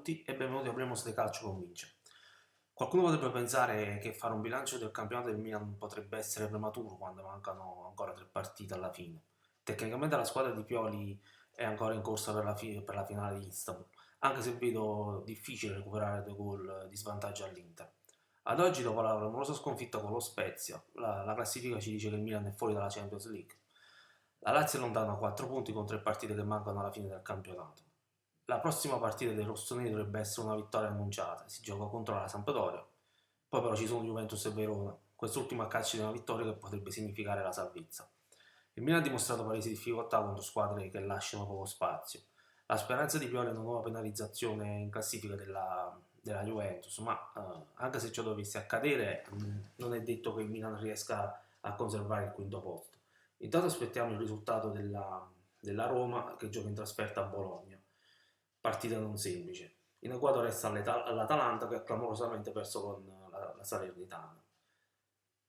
Tutti e benvenuti a Hablemos de Calcio con Vince. Qualcuno potrebbe pensare che fare un bilancio del campionato del Milan potrebbe essere prematuro quando mancano ancora 3 partite alla fine. Tecnicamente la squadra di Pioli è ancora in corsa per la finale di Istanbul, anche se vedo difficile recuperare 2 gol di svantaggio all'Inter. Ad oggi, dopo la clamorosa sconfitta con lo Spezia, la classifica ci dice che il Milan è fuori dalla Champions League. La Lazio è lontana a 4 punti con 3 partite che mancano alla fine del campionato. La prossima partita dei rossoneri dovrebbe essere una vittoria annunciata, si gioca contro la Sampdoria, poi però ci sono Juventus e Verona, quest'ultimo a calci di una vittoria che potrebbe significare la salvezza. Il Milan ha dimostrato palesi difficoltà contro squadre che lasciano poco spazio. La speranza di Pioli è una nuova penalizzazione in classifica della Juventus, ma anche se ciò dovesse accadere, non è detto che il Milan riesca a conservare il quinto posto. Intanto aspettiamo il risultato della Roma che gioca in trasferta a Bologna, partita non semplice. In agguato resta l'Atalanta che ha clamorosamente perso con la Salernitana.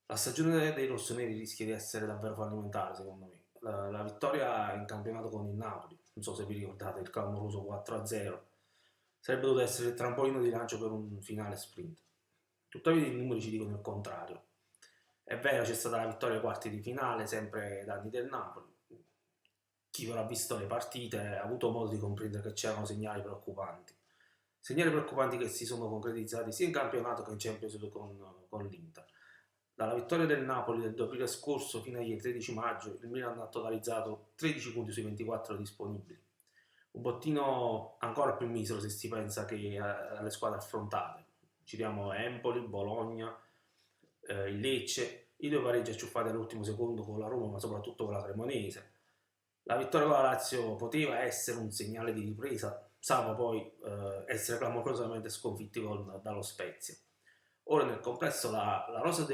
La stagione dei rossoneri rischia di essere davvero fallimentare, secondo me. La vittoria in campionato con il Napoli, non so se vi ricordate, il clamoroso 4-0, sarebbe dovuto essere il trampolino di lancio per un finale sprint. Tuttavia i numeri ci dicono il contrario. È vero, c'è stata la vittoria ai quarti di finale, sempre ai danni del Napoli. Chi però ha visto le partite ha avuto modo di comprendere che c'erano segnali preoccupanti. Segnali preoccupanti che si sono concretizzati sia in campionato che in Champions League con l'Inter. Dalla vittoria del Napoli del 2 aprile scorso fino ai 13 maggio, il Milan ha totalizzato 13 punti sui 24 disponibili. Un bottino ancora più misero se si pensa che alle squadre affrontate. Citiamo Empoli, Bologna, il Lecce, i 2 pareggi acciuffati all'ultimo secondo con la Roma, ma soprattutto con la Cremonese. La vittoria con la Lazio poteva essere un segnale di ripresa, salvo poi essere clamorosamente sconfitti dallo Spezia. Ora nel complesso la rosa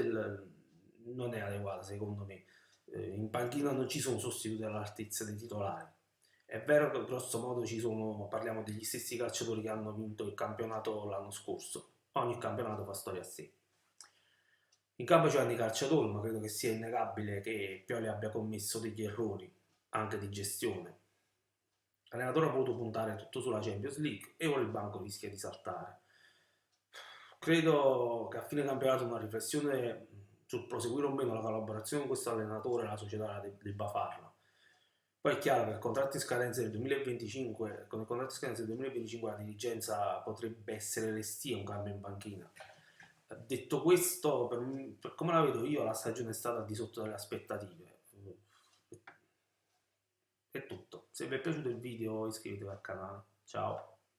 non è adeguata secondo me. In panchina non ci sono sostituti all'altezza dei titolari. È vero che grosso modo parliamo degli stessi calciatori che hanno vinto il campionato l'anno scorso. Ogni campionato fa storia a sé. In campo c'erano i calciatori, ma credo che sia innegabile che Pioli abbia commesso degli errori, anche di gestione. L'allenatore ha voluto puntare tutto sulla Champions League e ora il banco rischia di saltare. Credo che a fine campionato una riflessione sul proseguire o meno la collaborazione con questo allenatore e la società debba farla. Poi è chiaro che il contratto in scadenza del 2025, con il contratto in scadenza del 2025 la dirigenza potrebbe essere restia un cambio in panchina. Detto questo, per come la vedo io, la stagione è stata al di sotto delle aspettative. È tutto. Se vi è piaciuto il video iscrivetevi al canale. Ciao.